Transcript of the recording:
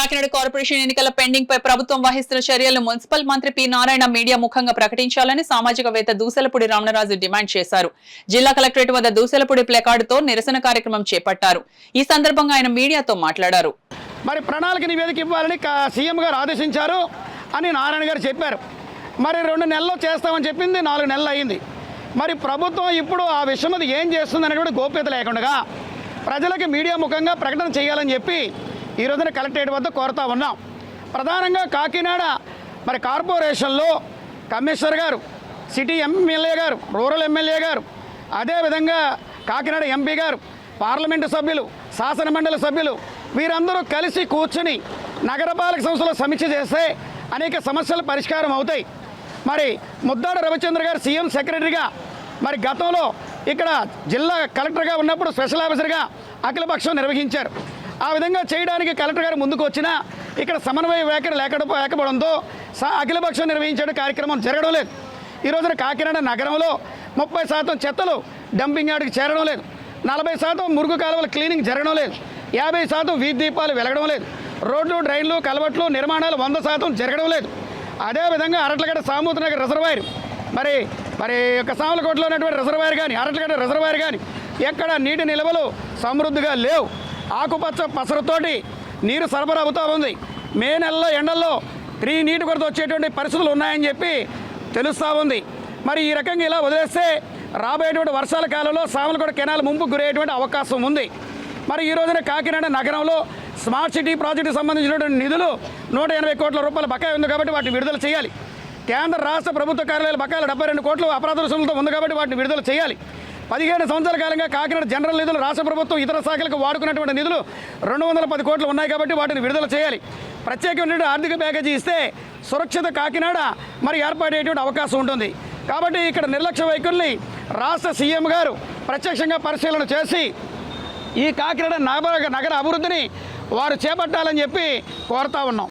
Kakinada corporation ఎన్నికల pending పై ప్రభుత్వం వహిస్తున్న చర్యలను మున్సిపల్ మంత్రి పి నారాయణ మీడియా ముఖంగా ప్రకటించాలని సామాజికవేత్త దూసలపూడి రమణరాజు డిమాండ్ చేశారు. జిల్లా కలెక్టరేట్ వద్ద దూసలపూడి ప్లకార్డుతో నిరసన కార్యక్రమం చేపట్టారు. ఈ సందర్భంగా ఆయన మీడియాతో మాట్లాడారు. మరి ప్రణాళిక నివేదిక ఇవ్వాలని సీఎం గారు ఆదేశించారు అని నారాయణ గారు చెప్పారు. మరి 2 నెలల్లో చేస్తామని చెప్పింది 4 నెలలు అయింది. మరి ప్రభుత్వం ఇప్పుడు ఆ విషయం మీద ఏం చేస్తుందనేటువంటి గోప్యత లేకుండా ప్రజలకు మీడియా ముఖంగా ప్రకటన చేయాలని చెప్పి ఈ రోజున కలెక్టరేట్ వద్ద కోరుతా ఉన్నాం. ప్రధానంగా కాకినాడ మరి కార్పొరేషన్లో కమిషనర్ గారు, సిటీ ఎమ్మెల్యే గారు, రూరల్ ఎమ్మెల్యే గారు, అదేవిధంగా కాకినాడ ఎంపీ గారు, పార్లమెంటు సభ్యులు, శాసనమండలి సభ్యులు వీరందరూ కలిసి కూర్చుని నగరపాలక సంస్థలో సమీక్ష చేస్తే అనేక సమస్యలు పరిష్కారం అవుతాయి. మరి ముద్దాడ రవిచంద్ర గారు సీఎం సెక్రటరీగా మరి గతంలో ఇక్కడ జిల్లా కలెక్టర్గా ఉన్నప్పుడు స్పెషల్ ఆఫీసర్గా అఖిలపక్షం నిర్వహించారు. ఆ విధంగా చేయడానికి కలెక్టర్ గారు ముందుకు వచ్చినా ఇక్కడ సమన్వయ వైఖరి లేకపోవడంతో అఖిలపక్షం నిర్వహించే కార్యక్రమం జరగడం లేదు. ఈ రోజున కాకినాడ నగరంలో 30% చెత్తలు డంపింగ్ యార్డుకి చేరడం లేదు, 40% మురుగు కాలువల క్లీనింగ్ జరగడం లేదు, 50% వీధి దీపాలు వెలగడం లేదు, రోడ్లు, డ్రైన్లు, కలవట్లు నిర్మాణాలు 100% జరగడం లేదు. అదేవిధంగా అరట్లగడ్డ సామూత నగర్ రిజర్వాయర్ మరి యొక్క సామలకోటలో ఉన్నటువంటి రిజర్వాయర్ కానీ, అరట్లగడ్డ రిజర్వాయర్ కానీ ఎక్కడ నీటి నిల్వలు సమృద్ధిగా లేవు. ఆకుపచ్చ పసరుతోటి నీరు సరఫరా అవుతూ ఉంది. మే నెలలో ఎండల్లో నీటి కొరత వచ్చేటువంటి పరిస్థితులు ఉన్నాయని చెప్పి తెలుస్తూ ఉంది. మరి ఈ రకంగా ఇలా వదిలేస్తే రాబోయేటువంటి వర్షాల కాలంలో సామలకోట కెనాల్ ముంపుకు గురయ్యేటువంటి అవకాశం ఉంది. మరి ఈ రోజున కాకినాడ నగరంలో స్మార్ట్ సిటీ ప్రాజెక్టుకు సంబంధించినటువంటి నిధులు 180 కోట్ల రూపాయల బకాయి ఉంది కాబట్టి వాటిని విడుదల చేయాలి. కేంద్ర రాష్ట్ర ప్రభుత్వ కార్యాలయాల బకాయిలు 72 కోట్లు అపరాధ రుసుములతో ఉంది కాబట్టి వాటిని విడుదల చేయాలి. 15 సంవత్సరాల కాలంగా కాకినాడ జనరల్ నిధులు రాష్ట్ర ప్రభుత్వం ఇతర శాఖలకు వాడుకున్నటువంటి నిధులు 210 కోట్లు ఉన్నాయి కాబట్టి వాటిని విడుదల చేయాలి. ప్రత్యేకమైన ఆర్థిక ప్యాకేజీ ఇస్తే సురక్షిత కాకినాడ మరి ఏర్పడేటువంటి అవకాశం ఉంటుంది. కాబట్టి ఇక్కడ నిర్లక్ష్య వైఖరిని రాష్ట్ర సీఎం గారు ప్రత్యక్షంగా పరిశీలన చేసి ఈ కాకినాడ నగర అభివృద్ధిని వారు చేపట్టాలని చెప్పి కోరుతా ఉన్నాం.